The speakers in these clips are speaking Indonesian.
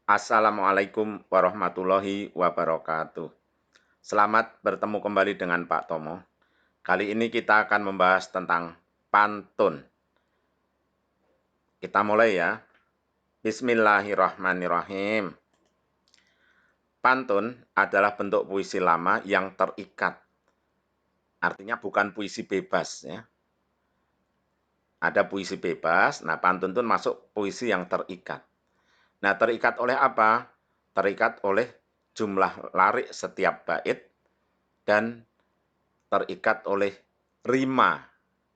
Assalamualaikum warahmatullahi wabarakatuh. Selamat bertemu kembali dengan Pak Tomo. Kali ini kita akan membahas tentang pantun. Kita mulai ya. Bismillahirrahmanirrahim. Pantun adalah bentuk puisi lama yang terikat. Artinya bukan puisi bebas ya. Ada puisi bebas, nah pantun itu masuk puisi yang terikat. Nah, terikat oleh apa? Terikat oleh jumlah larik setiap bait dan terikat oleh rima,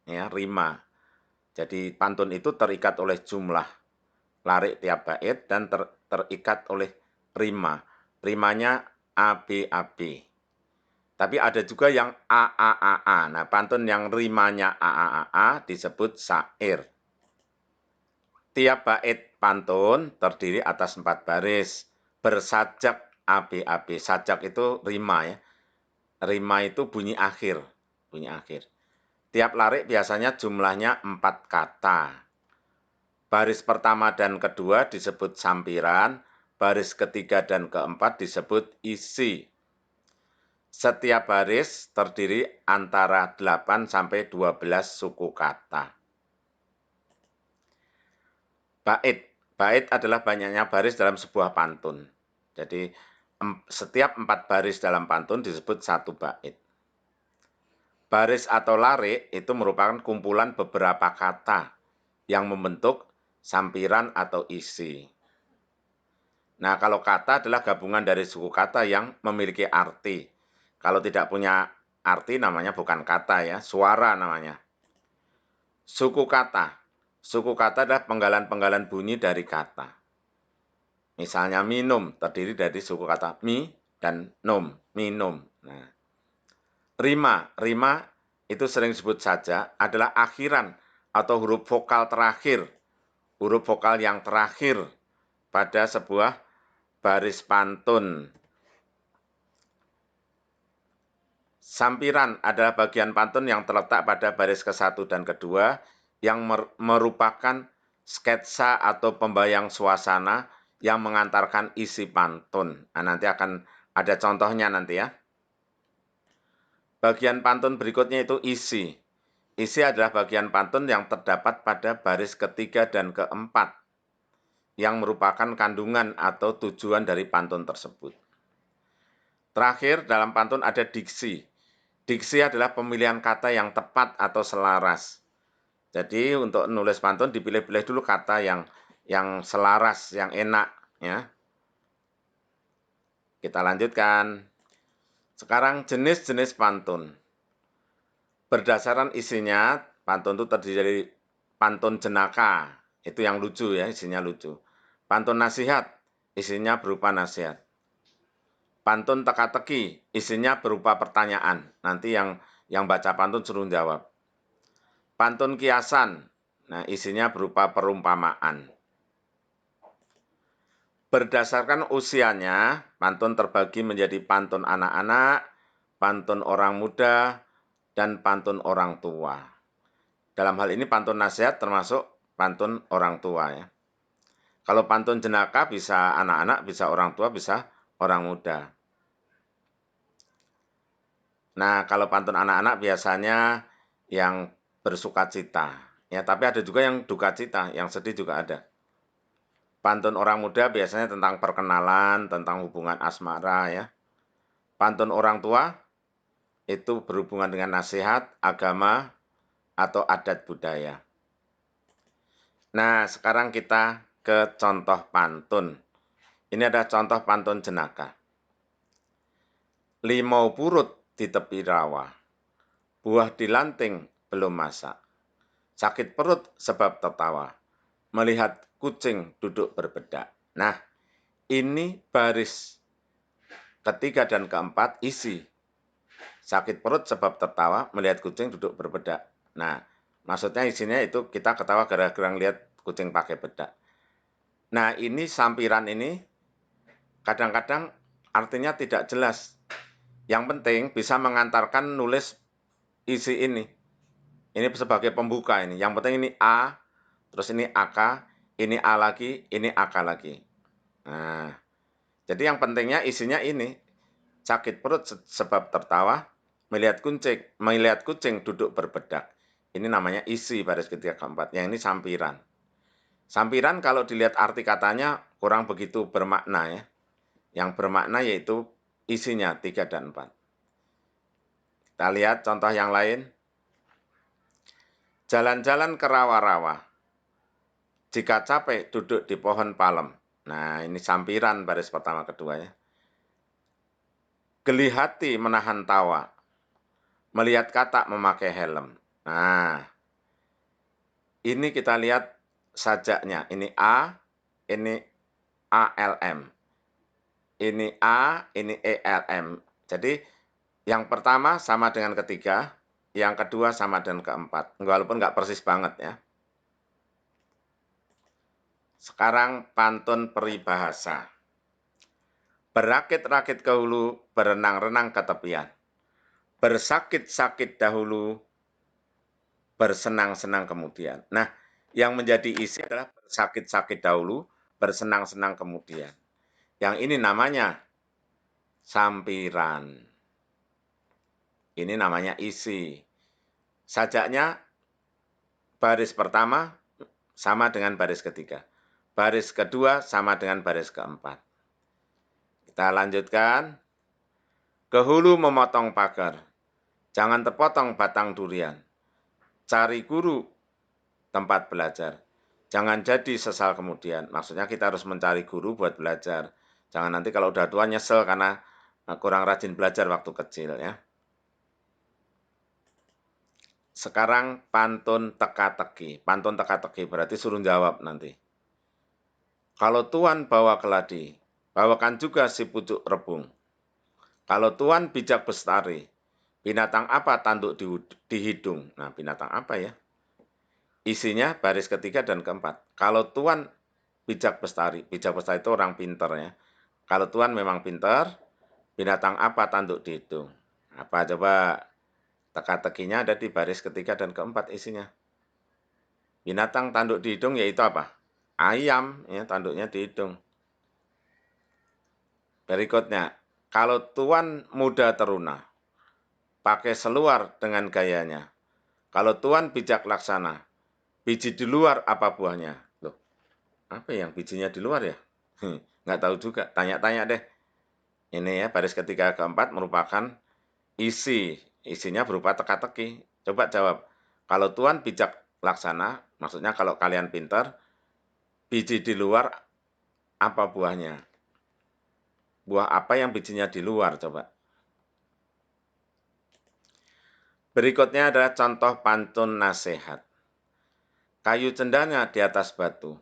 ya, rima. Jadi pantun itu terikat oleh jumlah larik tiap bait dan terikat oleh rima. Rimanya ABAB. Tapi ada juga yang AAAA. Nah, pantun yang rimanya AAAA disebut syair. Tiap bait pantun terdiri atas 4 baris, bersajak ABAB. Sajak itu rima ya. Rima itu bunyi akhir, bunyi akhir. Tiap larik biasanya jumlahnya 4 kata. Baris pertama dan kedua disebut sampiran, baris ketiga dan keempat disebut isi. Setiap baris terdiri antara 8 sampai 12 suku kata. Bait. Bait adalah banyaknya baris dalam sebuah pantun. Jadi setiap 4 baris dalam pantun disebut satu bait. Baris atau larik itu merupakan kumpulan beberapa kata yang membentuk sampiran atau isi. Nah, kalau kata adalah gabungan dari suku kata yang memiliki arti. Kalau tidak punya arti namanya bukan kata ya, suara namanya. Suku kata. Suku kata adalah penggalan-penggalan bunyi dari kata. Misalnya minum terdiri dari suku kata mi dan nom, minum. Nah, rima itu sering disebut saja adalah akhiran atau huruf vokal terakhir. Huruf vokal yang terakhir pada sebuah baris pantun. Sampiran adalah bagian pantun yang terletak pada baris ke-1 dan kedua yang merupakan sketsa atau pembayang suasana yang mengantarkan isi pantun. Nah, nanti akan ada contohnya nanti ya. Bagian pantun berikutnya itu isi. Isi adalah bagian pantun yang terdapat pada baris ketiga dan keempat yang merupakan kandungan atau tujuan dari pantun tersebut. Terakhir, dalam pantun ada diksi. Diksi adalah pemilihan kata yang tepat atau selaras. Jadi untuk nulis pantun dipilih-pilih dulu kata yang selaras, yang enak ya. Kita lanjutkan. Sekarang jenis-jenis pantun. Berdasarkan isinya, pantun itu terdiri dari pantun jenaka, itu yang lucu ya, isinya lucu. Pantun nasihat, isinya berupa nasihat. Pantun teka-teki, isinya berupa pertanyaan. Nanti yang baca pantun suruh jawab. Pantun kiasan, nah isinya berupa perumpamaan. Berdasarkan usianya, pantun terbagi menjadi pantun anak-anak, pantun orang muda, dan pantun orang tua. Dalam hal ini pantun nasihat termasuk pantun orang tua ya. Kalau pantun jenaka bisa anak-anak, bisa orang tua, bisa orang muda. Nah, kalau pantun anak-anak biasanya yang bersukacita. Ya, tapi ada juga yang duka cita, yang sedih juga ada. Pantun orang muda biasanya tentang perkenalan, tentang hubungan asmara ya. Pantun orang tua itu berhubungan dengan nasihat, agama, atau adat budaya. Nah, sekarang kita ke contoh pantun. Ini ada contoh pantun jenaka. Limau purut di tepi rawa, buah dilanting belum masak. Sakit perut sebab tertawa, melihat kucing duduk berbedak. Nah, ini baris ketiga dan keempat isi. Sakit perut sebab tertawa, melihat kucing duduk berbedak. Nah, maksudnya isinya itu kita ketawa gara-gara lihat kucing pakai bedak. Nah, ini sampiran ini kadang-kadang artinya tidak jelas. Yang penting bisa mengantarkan nulis isi ini. Ini sebagai pembuka ini. Yang penting ini A, terus ini AK, ini A lagi, ini AK lagi. Nah, jadi yang pentingnya isinya ini, sakit perut sebab tertawa, melihat kucing duduk berbedak. Ini namanya isi baris ketiga keempat, yang ini sampiran. Sampiran kalau dilihat arti katanya kurang begitu bermakna ya. Yang bermakna yaitu isinya 3 dan 4. Kita lihat contoh yang lain. Jalan-jalan ke rawa-rawa. Jika capek duduk di pohon palem. Nah, ini sampiran baris pertama kedua ya. Geli hati menahan tawa. Melihat katak memakai helm. Nah, ini kita lihat sajaknya. Ini A, ini ALM. Ini A, ini ELM. Jadi yang pertama sama dengan ketiga, yang kedua sama dengan keempat. Walaupun nggak persis banget ya. Sekarang pantun peribahasa. Berakit-rakit ke hulu, berenang-renang ke tepian. Bersakit-sakit dahulu, bersenang-senang kemudian. Nah, yang menjadi isi adalah bersakit-sakit dahulu, bersenang-senang kemudian. Yang ini namanya sampiran. Ini namanya isi. Sajaknya baris pertama sama dengan baris ketiga. Baris kedua sama dengan baris keempat. Kita lanjutkan. Ke hulu memotong pagar. Jangan terpotong batang durian. Cari guru tempat belajar. Jangan jadi sesal kemudian. Maksudnya kita harus mencari guru buat belajar. Jangan nanti kalau udah tua nyesel karena kurang rajin belajar waktu kecil ya. Sekarang pantun teka-teki. Pantun teka-teki berarti suruh jawab nanti. Kalau Tuan bawa keladi, bawakan juga si pucuk rebung. Kalau Tuan bijak bestari, binatang apa tanduk di hidung? Nah, binatang apa ya? Isinya baris ketiga dan keempat. Kalau Tuan bijak bestari itu orang pinter ya. Kalau Tuan memang pinter, binatang apa tanduk di hidung? Apa coba? Teka-tekinya ada di baris ketiga dan keempat isinya. Binatang tanduk di hidung yaitu apa? Ayam, ya, tanduknya di hidung. Berikutnya, kalau Tuan muda teruna, pakai seluar dengan gayanya. Kalau Tuan bijak laksana, biji di luar apa buahnya? Loh, apa yang bijinya di luar ya? Nggak tahu juga, tanya-tanya deh. Ini ya, baris ketiga keempat merupakan isi. Isinya berupa teka-teki. Coba jawab. Kalau Tuan bijak laksana, maksudnya kalau kalian pintar, biji di luar apa buahnya? Buah apa yang bijinya di luar, coba. Berikutnya adalah contoh pantun nasihat. Kayu cendana di atas batu,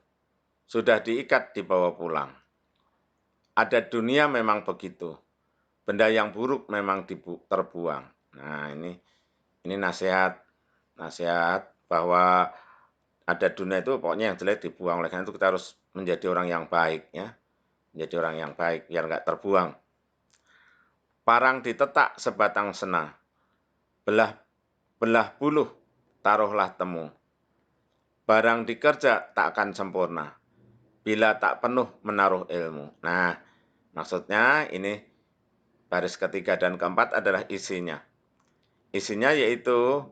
sudah diikat dibawa pulang. Ada dunia memang begitu, benda yang buruk memang terbuang. Nah, ini nasihat bahwa ada dunia itu pokoknya yang jelek dibuang. Oleh karena itu kita harus menjadi orang yang baik ya, menjadi orang yang baik biar nggak terbuang. Parang ditetak sebatang sena, belah buluh, taruhlah temu. Barang dikerja tak akan sempurna, bila tak penuh menaruh ilmu. Nah, maksudnya ini baris ketiga dan keempat adalah isinya. Isinya yaitu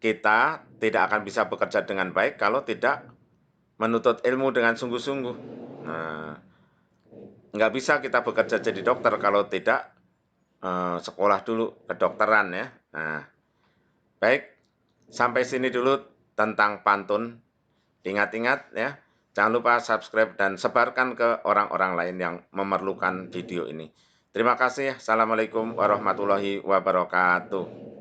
kita tidak akan bisa bekerja dengan baik kalau tidak menuntut ilmu dengan sungguh-sungguh. Nah, nggak bisa kita bekerja jadi dokter kalau tidak sekolah dulu kedokteran ya. Nah, baik, sampai sini dulu tentang pantun. Ingat-ingat ya, jangan lupa subscribe dan sebarkan ke orang-orang lain yang memerlukan video ini. Terima kasih. Assalamualaikum warahmatullahi wabarakatuh.